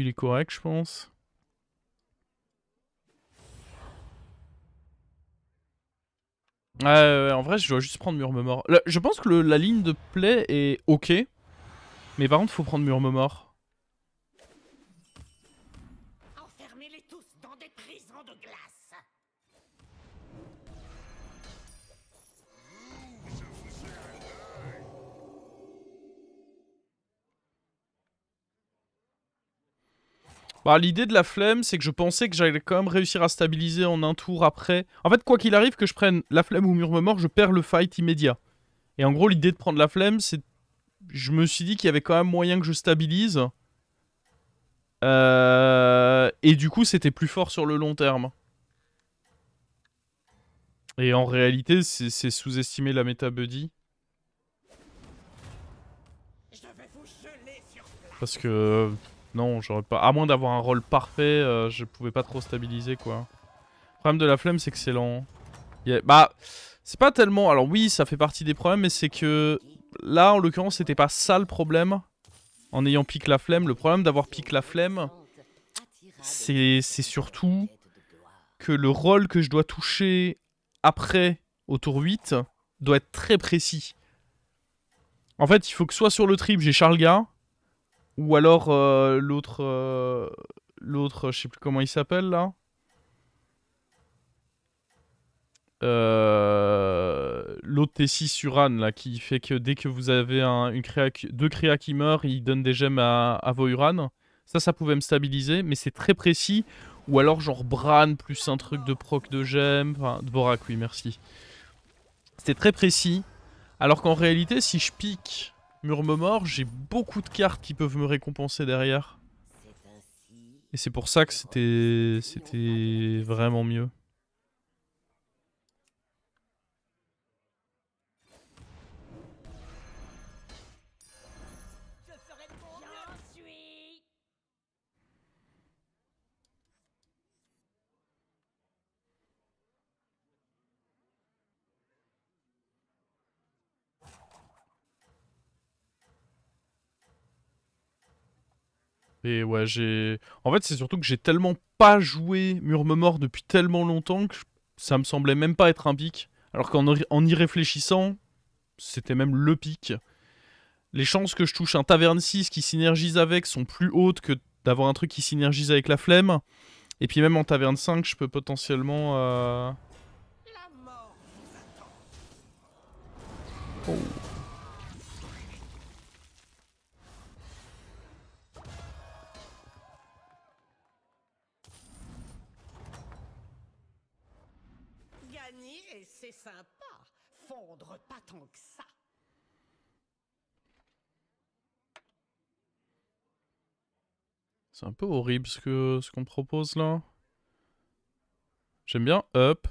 Il est correct, je pense. En vrai, je dois juste prendre Murmemort. Là, je pense que la ligne de play est ok. Mais par contre, faut prendre Murmemort. Enfermez-les tous dans des prisons de glace. Bah, l'idée de la flemme, c'est que je pensais que j'allais quand même réussir à stabiliser en un tour après. En fait, quoi qu'il arrive, que je prenne la flemme ou Murmemort, je perds le fight immédiat. Et en gros, l'idée de prendre la flemme, c'est... Je me suis dit qu'il y avait quand même moyen que je stabilise. Et du coup, c'était plus fort sur le long terme. Et en réalité, c'est sous-estimer la méta buddy. Je vais vous geler sur place. Parce que... Non, j'aurais pas... À moins d'avoir un rôle parfait, je pouvais pas trop stabiliser, quoi. Le problème de la flemme, c'est que c'est lent. Bah... C'est pas tellement... Alors oui, ça fait partie des problèmes, mais c'est que... Là, en l'occurrence, c'était pas ça le problème. En ayant pique la flemme. Le problème d'avoir pique la flemme, c'est surtout que le rôle que je dois toucher après, au tour 8, doit être très précis. En fait, il faut que soit sur le trip, j'ai Charlga, ou alors l'autre, je sais plus comment il s'appelle là. L'autre T6 sur Anne là, qui fait que dès que vous avez deux créas qui meurent, il donne des gemmes à vos Uran. Ça pouvait me stabiliser, mais c'est très précis. Ou alors genre Bran plus un truc de proc de gemmes. Enfin, Dvorak, oui, merci. C'était très précis. Alors qu'en réalité, si je pique Murmemort, j'ai beaucoup de cartes qui peuvent me récompenser derrière. Et c'est pour ça que c'était vraiment mieux. Je ferai de mon mieux. J'en suis. Et ouais, j'ai... En fait, c'est surtout que j'ai tellement pas joué Murmemort depuis tellement longtemps que ça me semblait même pas être un pic. Alors qu'en y réfléchissant, c'était même le pic. Les chances que je touche un Taverne 6 qui synergise avec sont plus hautes que d'avoir un truc qui synergise avec la flemme. Et puis même en Taverne 5, je peux potentiellement... La mort vous attend. Oh. Gagner, et c'est sympa. Fondre pas tant que ça. C'est un peu horrible ce qu'on propose là. J'aime bien Up.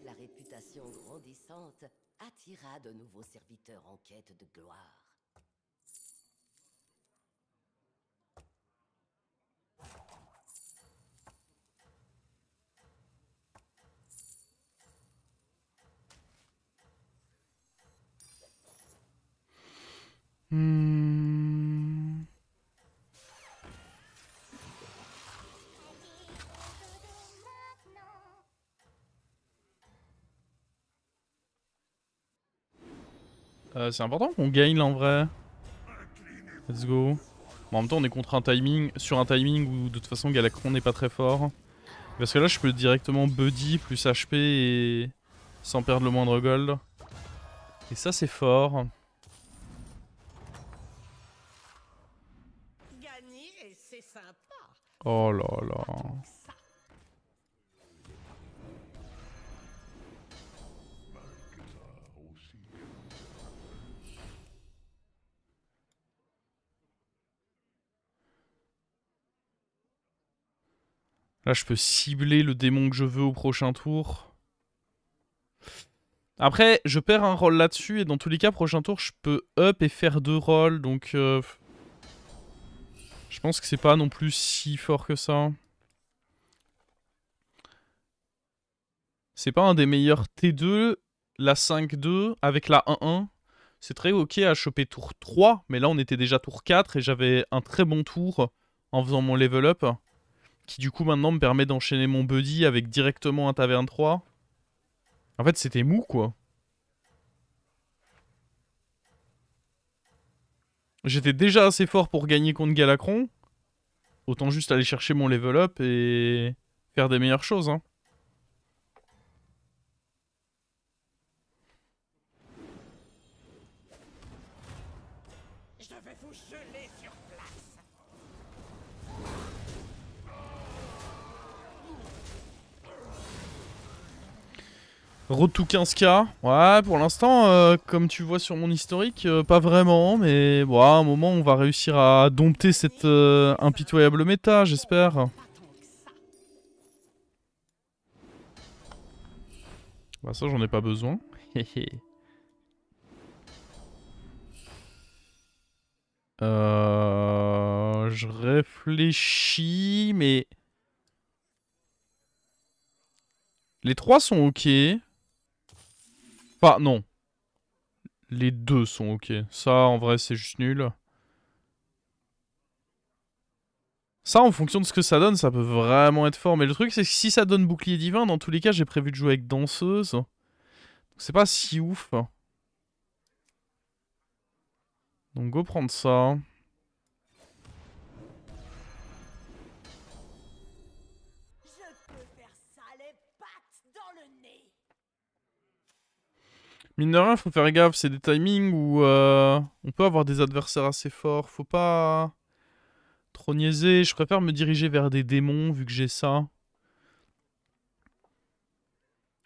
La réputation grandissante attira de nouveaux serviteurs en quête de gloire. Hmm. C'est important qu'on gagne là en vrai. Let's go. Bon, en même temps, on est contre un timing, sur un timing où de toute façon Galacron n'est pas très fort. Parce que là, je peux directement buddy plus HP et sans perdre le moindre gold. Et ça, c'est fort. Gagner, et c'est sympa. Oh là là. Ça. Là, je peux cibler le démon que je veux au prochain tour. Après, je perds un rôle là-dessus et dans tous les cas, prochain tour, je peux up et faire 2 rôles. Donc, je pense que c'est pas non plus si fort que ça. C'est pas un des meilleurs T2, la 5-2 avec la 1-1. C'est très ok à choper tour 3, mais là on était déjà tour 4 et j'avais un très bon tour en faisant mon level up. Qui du coup maintenant me permet d'enchaîner mon buddy avec directement un taverne 3. En fait c'était mou quoi. J'étais déjà assez fort pour gagner contre Galacron. Autant juste aller chercher mon level up et faire des meilleures choses hein. Je vais vous geler sur place. Road to 15k. Ouais, pour l'instant, comme tu vois sur mon historique, pas vraiment. Mais bon, à un moment, on va réussir à dompter cette impitoyable méta, j'espère. Pas tant que ça. Bah ça, j'en ai pas besoin. Je réfléchis, mais... Les 3 sont ok. Enfin, non. Les 2 sont ok. Ça, en vrai, c'est juste nul. Ça, en fonction de ce que ça donne, ça peut vraiment être fort. Mais le truc, c'est que si ça donne bouclier divin, dans tous les cas, j'ai prévu de jouer avec danseuse. C'est pas si ouf. Donc, go prendre ça. Je peux faire ça les pattes dans le nez. Mine de rien, faut faire gaffe. C'est des timings où on peut avoir des adversaires assez forts. Faut pas trop niaiser. Je préfère me diriger vers des démons, vu que j'ai ça.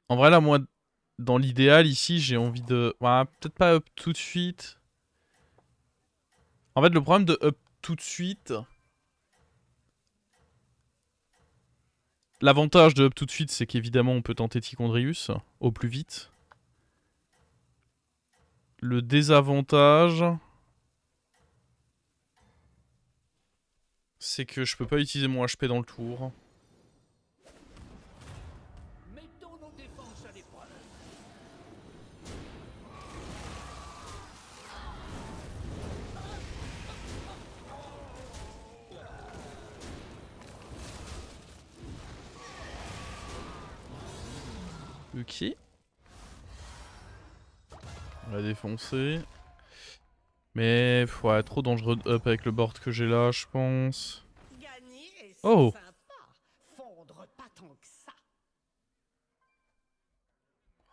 En vrai, là, moi, dans l'idéal, ici, j'ai envie de... Ouais, peut-être pas up tout de suite. En fait, le problème de up tout de suite... L'avantage de up tout de suite, c'est qu'évidemment, on peut tenter Tichondrius au plus vite. Le désavantage... c'est que je peux pas utiliser mon HP dans le tour. Mettons nos défenses à l'épreuve. Ok. On va défoncer. Mais ouais, trop dangereux de up avec le board que j'ai là, je pense. Gagner, c'est Oh! sympa. Fondre pas tant que ça.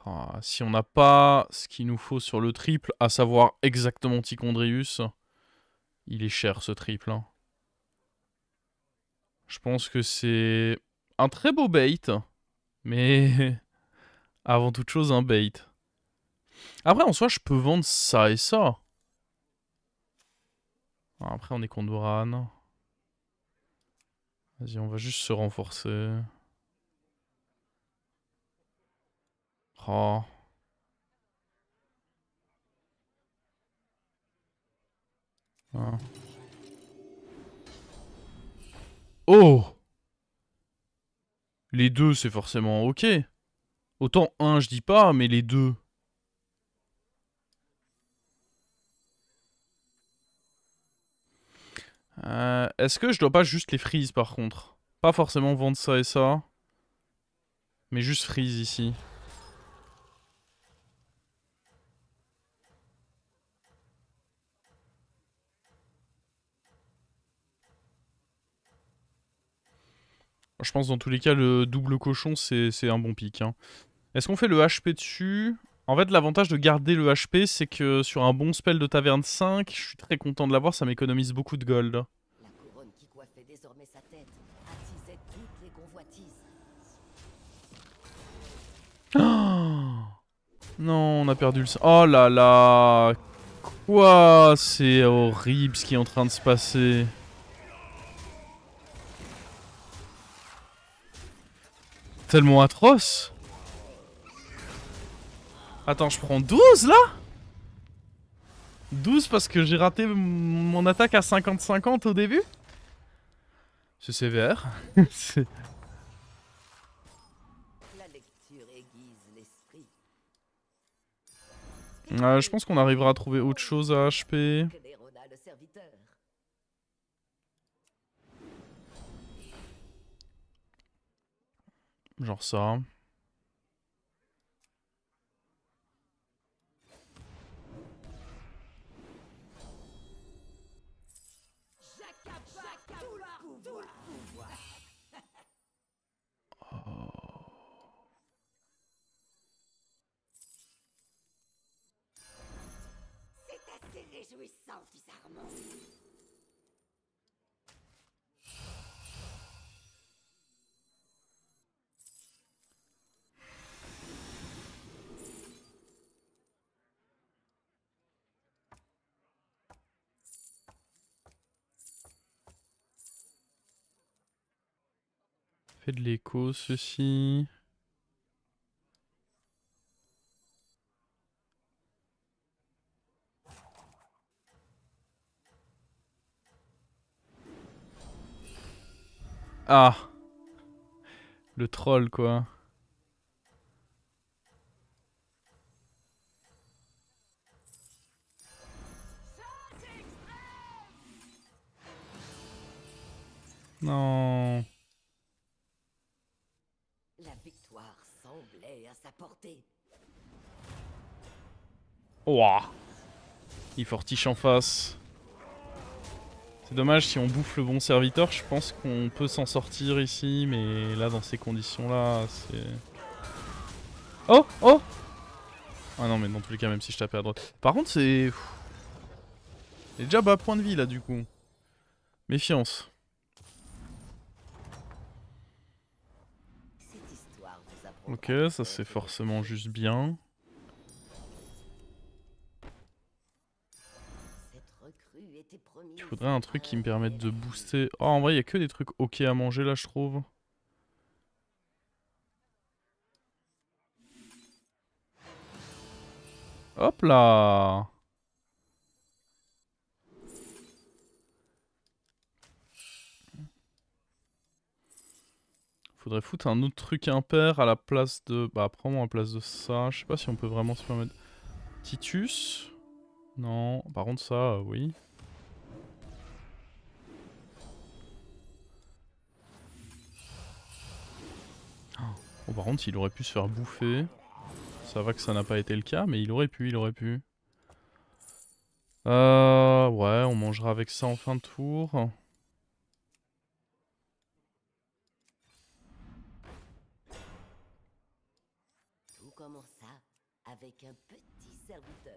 Ah, si on n'a pas ce qu'il nous faut sur le triple, à savoir exactement Tichondrius, il est cher ce triple. Hein. Je pense que c'est un très beau bait, mais avant toute chose un bait. Après en soi je peux vendre ça et ça. Après on est contre Doran. Vas-y on va juste se renforcer. Oh. Ah. Oh! Les deux c'est forcément ok. Autant un je dis pas, mais les deux. Est-ce que je dois pas juste les freeze par contre? Pas forcément vendre ça et ça. Mais juste freeze ici. Je pense dans tous les cas le double cochon c'est un bon pic. Hein. Est-ce qu'on fait le HP dessus? En fait l'avantage de garder le HP c'est que sur un bon spell de taverne 5, je suis très content de l'avoir, ça m'économise beaucoup de gold. La couronne qui coiffait désormais sa tête attisait toutes les convoitises. Non, on a perdu le... Oh là là! Quoi? C'est horrible ce qui est en train de se passer. Tellement atroce. Attends, je prends 12 là? 12 parce que j'ai raté mon attaque à 50-50 au début? C'est sévère. La lecture est Je pense qu'on arrivera à trouver autre chose à HP. Que Nérona, le serviteur. Genre ça. C'est assez réjouissant, fils Armand. Fait de l'écho, ceci. Ah! Le troll, quoi. Non. La victoire semblait à sa portée. Ouah. Il fortiche en face. C'est dommage, si on bouffe le bon serviteur, je pense qu'on peut s'en sortir ici, mais là, dans ces conditions-là, c'est... Oh! Oh! Ah non, mais dans tous les cas, même si je tapais à droite. Par contre, c'est... Il est déjà bas point de vie, là, du coup. Méfiance. Cette histoire vous apprendra Ok, que ça c'est faire forcément juste bien. Cette recrue était promise. Il faudrait un truc qui me permette de booster... Oh, en vrai, il y a que des trucs ok à manger, là, je trouve. Hop là! Faudrait foutre un autre truc impair à la place de... Bah, prends-moi à la place de ça. Je sais pas si on peut vraiment se permettre... Titus? Non. Par contre, ça, oui. Bon, par contre, il aurait pu se faire bouffer. Ça va que ça n'a pas été le cas, mais il aurait pu, il aurait pu. Ouais, on mangera avec ça en fin de tour. Tout commença avec un petit serviteur.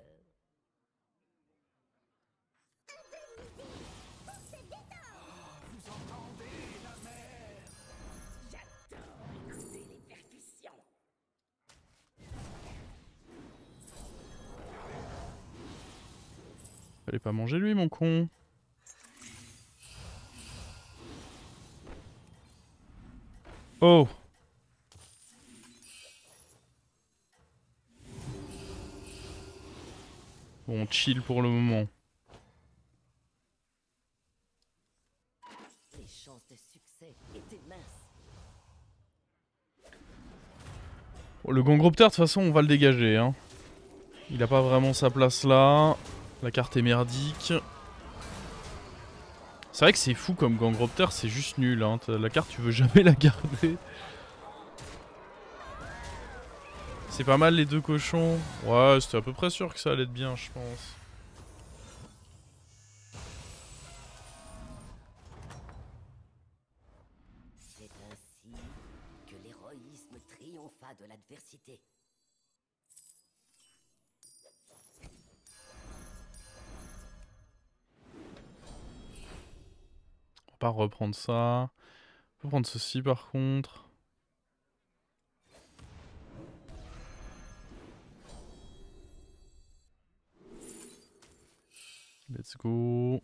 J'adore écouter les percussions. Fallait pas manger lui, mon con. Oh! Bon, chill pour le moment. Les chances de succès étaient minces. Bon, le Gangropter, de toute façon, on va le dégager. Hein. Il a pas vraiment sa place là. La carte est merdique. C'est vrai que c'est fou comme Gangropter, c'est juste nul. Hein. La carte, tu veux jamais la garder. C'est pas mal les deux cochons. Ouais, c'était à peu près sûr que ça allait être bien, je pense. C'est ainsi que l'héroïsme triompha de l'adversité. On va pas reprendre ça. On peut prendre ceci par contre. Let's go.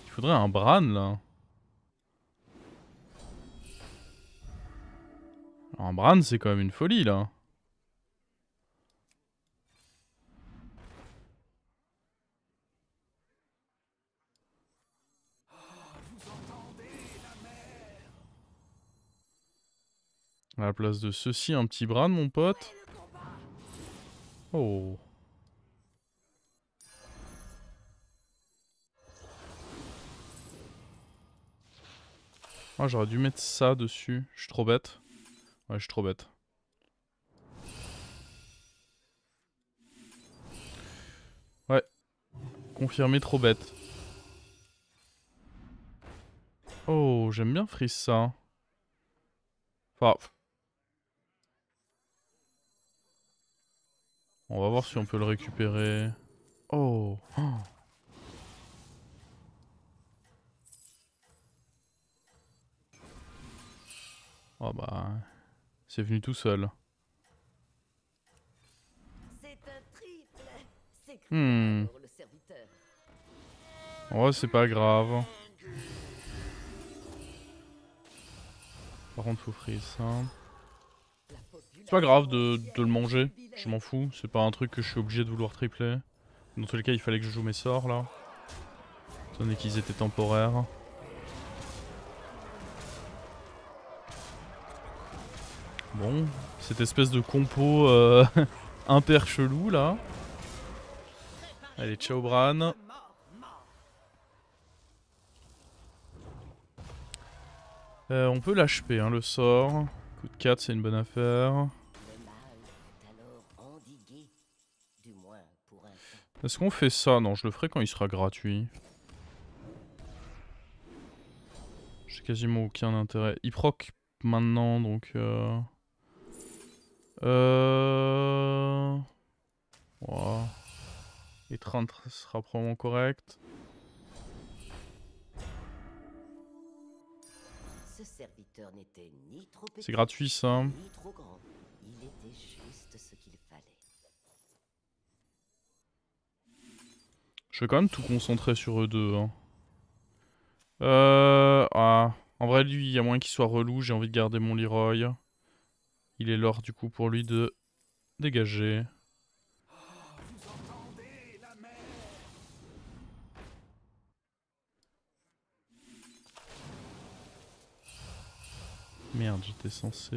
Il faudrait un Bran là. Alors, un Bran c'est quand même une folie là. À la place de ceci, un petit Bran mon pote. Oh. Ah, j'aurais dû mettre ça dessus. Je suis trop bête. Ouais, je suis trop bête. Ouais. Confirmé, trop bête. Oh, j'aime bien freeze ça. Enfin... On va voir si on peut le récupérer. Oh, oh. Oh bah... C'est venu tout seul. C'est un triple. C'est Hmm. alors le serviteur. Ouais, c'est pas grave. Par contre, faut freeze ça. C'est pas grave de le manger. Je m'en fous. C'est pas un truc que je suis obligé de vouloir tripler. Dans tous les cas, il fallait que je joue mes sorts là. Étant donné qu'ils étaient temporaires. Bon, cette espèce de compo imper chelou là. Allez, ciao Bran. On peut l'HP, hein, le sort. Coup de 4, c'est une bonne affaire. Le mal est alors endigué. Du moins pour un temps. Est-ce qu'on fait ça? Non, je le ferai quand il sera gratuit. J'ai quasiment aucun intérêt. Il proc maintenant, donc... Wow. Étreinte sera probablement correct. Ce serviteur n'était ni trop petit, C'est gratuit ça. ni trop grand. Il était juste ce qu'il fallait. Je vais quand même tout concentrer sur eux deux. Hein. Ah. En vrai, lui, il y a moins qu'il soit relou. J'ai envie de garder mon Leroy. Il est l'heure du coup pour lui de dégager. Merde, j'étais censé...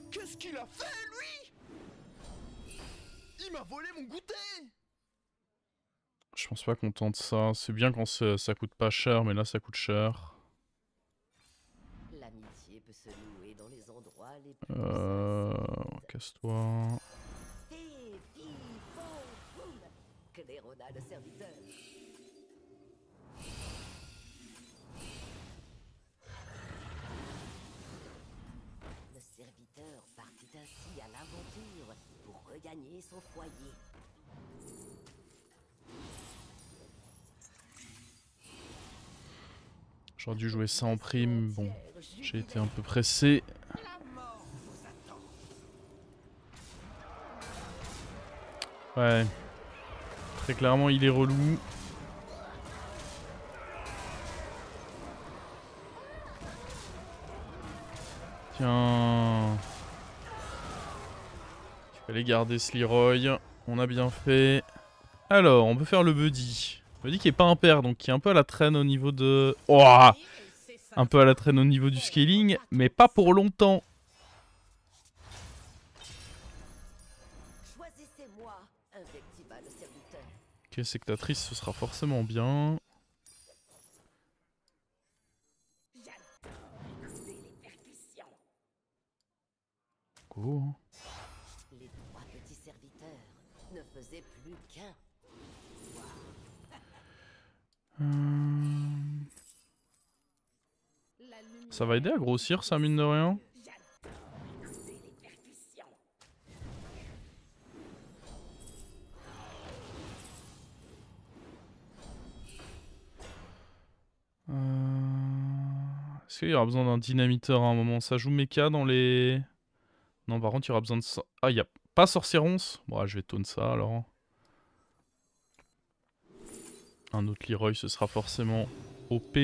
Qu'est-ce qu'il a fait, lui? Il m'a volé mon goûter! Je pense pas qu'on tente ça. C'est bien quand ça coûte pas cher, mais là ça coûte cher. L'amitié peut se nouer dans les endroits les plus Casse-toi. Clérona le serviteur. Le serviteur partit ainsi à l'aventure pour regagner son foyer. J'aurais dû jouer ça en prime. Bon, j'ai été un peu pressé. Ouais. Très clairement, il est relou. Tiens. Il fallait garder ce Leroy. On a bien fait. Alors, on peut faire le buddy. Buddy qui est pas impair, donc qui est un peu à la traîne au niveau de... Oh, un peu à la traîne au niveau du scaling, mais pas pour longtemps. Choisissez-moi, invectiva le serviteur. Ok, sectatrice, ce sera forcément bien. Go. Les trois petits serviteurs ne faisaient plus qu'un. Ça va aider à grossir ça, mine de rien. Est-ce qu'il y aura besoin d'un dynamiteur à un moment? Ça joue méca dans les... Non, par contre, il y aura besoin de ça. Ah, il n'y a pas sorcieronce? Bon, je vais taunt ça alors. Un autre Leroy, ce sera forcément OP.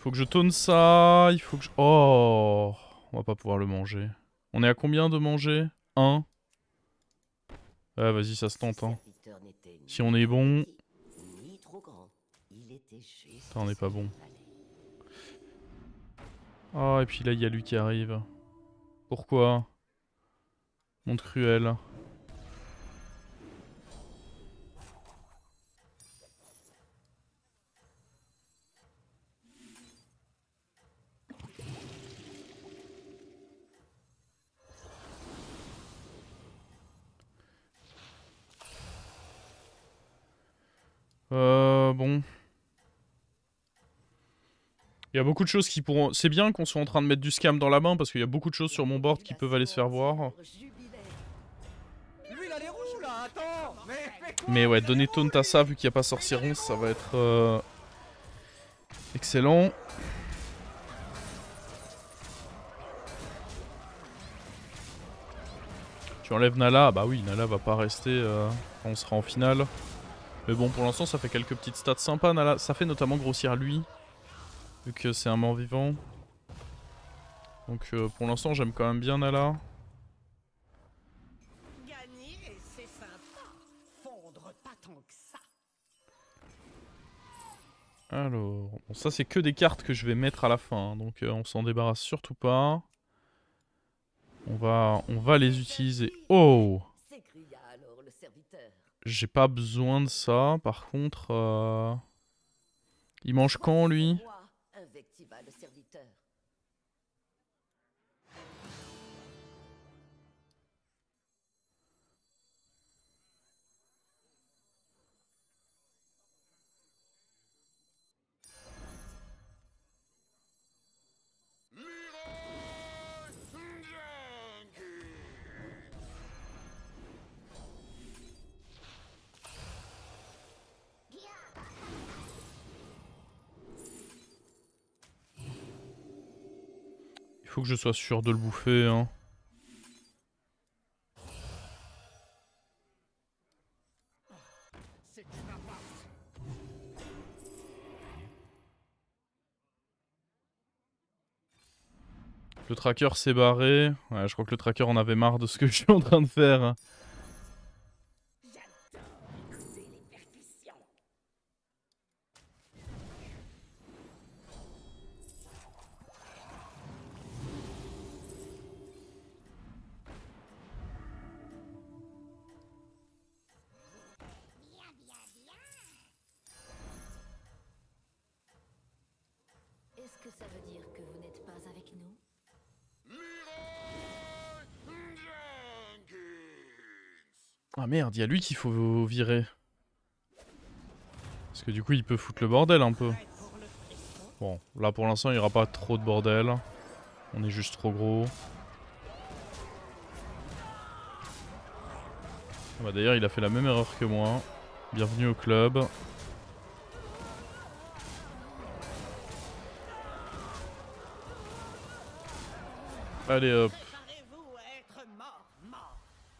Faut que je tourne ça. Il faut que je... Oh, on va pas pouvoir le manger. On est à combien de manger? 1. Ouais, vas-y, ça se tente. Hein. Si on est bon... Putain, on est pas bon. Oh, et puis là, il y a lui qui arrive. Pourquoi? Monde cruel. Bon. Il y a beaucoup de choses qui pourront... C'est bien qu'on soit en train de mettre du scam dans la main parce qu'il y a beaucoup de choses sur mon board qui peuvent aller se faire voir. Mais ouais, donner taunt à ça vu qu'il n'y a pas sorcieron, ça va être excellent. Tu enlèves Nala, bah oui, Nala va pas rester quand on sera en finale. Mais bon, pour l'instant, ça fait quelques petites stats sympas, Nala. Ça fait notamment grossir lui, vu que c'est un mort-vivant. Donc pour l'instant, j'aime quand même bien Nala. Gagner, c'est sympa. Fondre pas tant que ça. Alors, bon, ça c'est que des cartes que je vais mettre à la fin, hein, donc on s'en débarrasse surtout pas. On va les utiliser. Oh! J'ai pas besoin de ça, par contre... Il mange quand, lui? Il faut que je sois sûr de le bouffer, hein. Le tracker s'est barré. Ouais, je crois que le tracker en avait marre de ce que je suis en train de faire. Est-ce que ça veut dire que vous n'êtes pas avec nous? Ah merde, il y a lui qu'il faut virer. Parce que du coup, il peut foutre le bordel un peu. Bon, là pour l'instant, il n'y aura pas trop de bordel. On est juste trop gros. Ah bah d'ailleurs, il a fait la même erreur que moi. Bienvenue au club. Allez hop.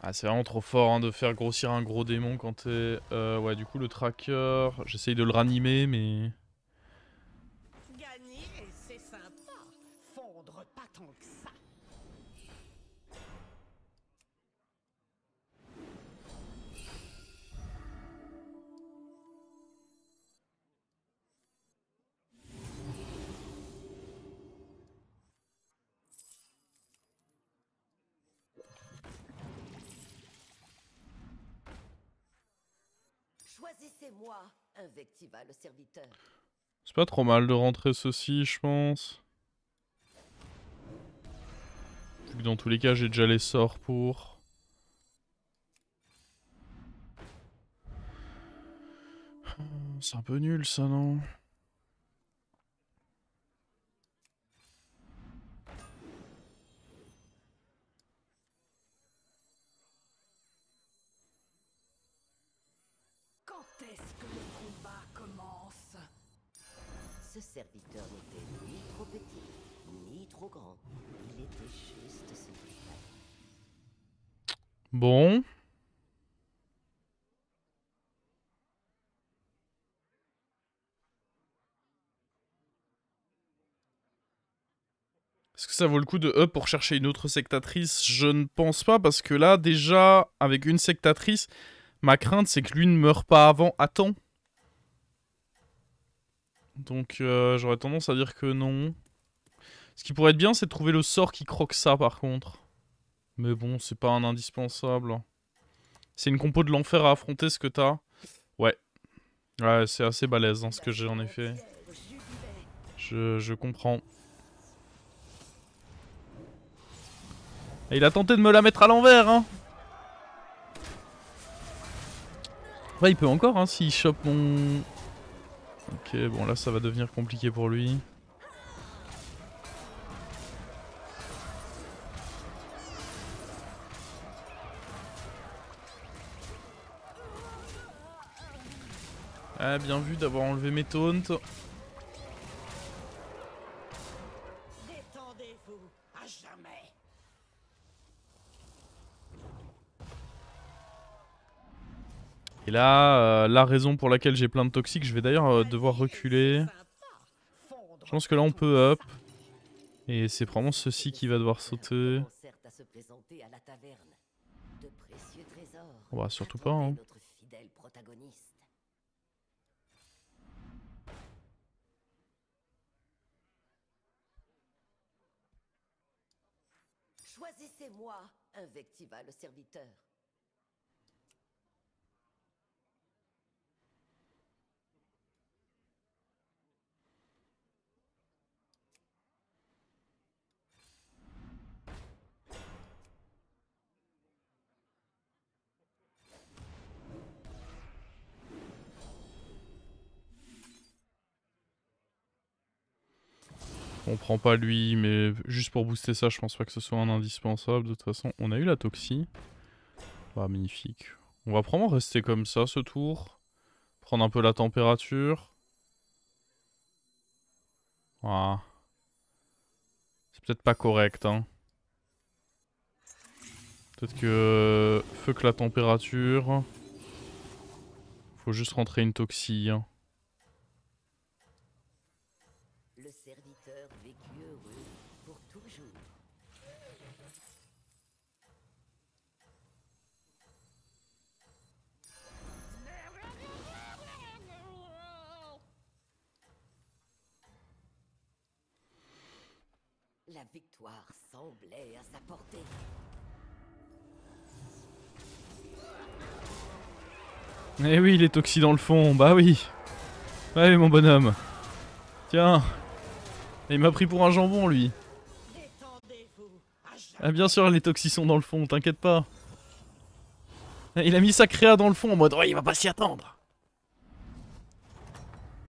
Ah c'est vraiment trop fort hein, de faire grossir un gros démon quand t'es... ouais du coup le tracker, j'essaye de le ranimer mais... Gagner, c'est sympa. Fondre pas tant que ça. Choisissez-moi, invectiva le serviteur. C'est pas trop mal de rentrer ceci je pense. Vu que dans tous les cas j'ai déjà les sorts pour... C'est un peu nul ça non? Quand est-ce que le combat commence? Ce serviteur n'était ni trop petit, ni trop grand. Il était juste ce qu'il fallait. Bon. Est-ce que ça vaut le coup de up pour chercher une autre sectatrice? Je ne pense pas, parce que là, déjà, avec une sectatrice, ma crainte, c'est que lui ne meure pas avant à temps. Donc, j'aurais tendance à dire que non. Ce qui pourrait être bien, c'est de trouver le sort qui croque ça, par contre. Mais bon, c'est pas un indispensable. C'est une compo de l'enfer à affronter, ce que t'as. Ouais. Ouais, c'est assez balèze, hein, ce que j'ai en effet. Je comprends. Et il a tenté de me la mettre à l'envers, hein. Ouais, il peut encore, hein, s'il chope mon... Ok, bon, là, ça va devenir compliqué pour lui. Ah, bien vu d'avoir enlevé mes taunts. Détendez-vous à jamais. Et là, la raison pour laquelle j'ai plein de toxiques, je vais d'ailleurs devoir reculer. Je pense que là, on peut up. Et c'est vraiment ceci qui va devoir sauter. À se présenter à la taverne. De précieux trésors. On va surtout pas, hein. Notre fidèle protagoniste. Choisissez-moi, invectiva le serviteur. On prend pas lui, mais juste pour booster ça, je pense pas que ce soit un indispensable. De toute façon, on a eu la toxie. Bah, magnifique. On va probablement rester comme ça ce tour. Prendre un peu la température. Voilà. C'est peut-être pas correct, hein. Peut-être que... fuck la température. Faut juste rentrer une toxie, hein. Le serviteur vécut heureux pour toujours. La victoire semblait à sa portée. Eh oui, il est toxi dans le fond, bah oui. Bah oui, mon bonhomme. Tiens. Il m'a pris pour un jambon, lui. Détendez-vous à jamais. Ah, bien sûr, les toxis sont dans le fond, t'inquiète pas. Il a mis sa créa dans le fond en mode, ouais, il va pas s'y attendre.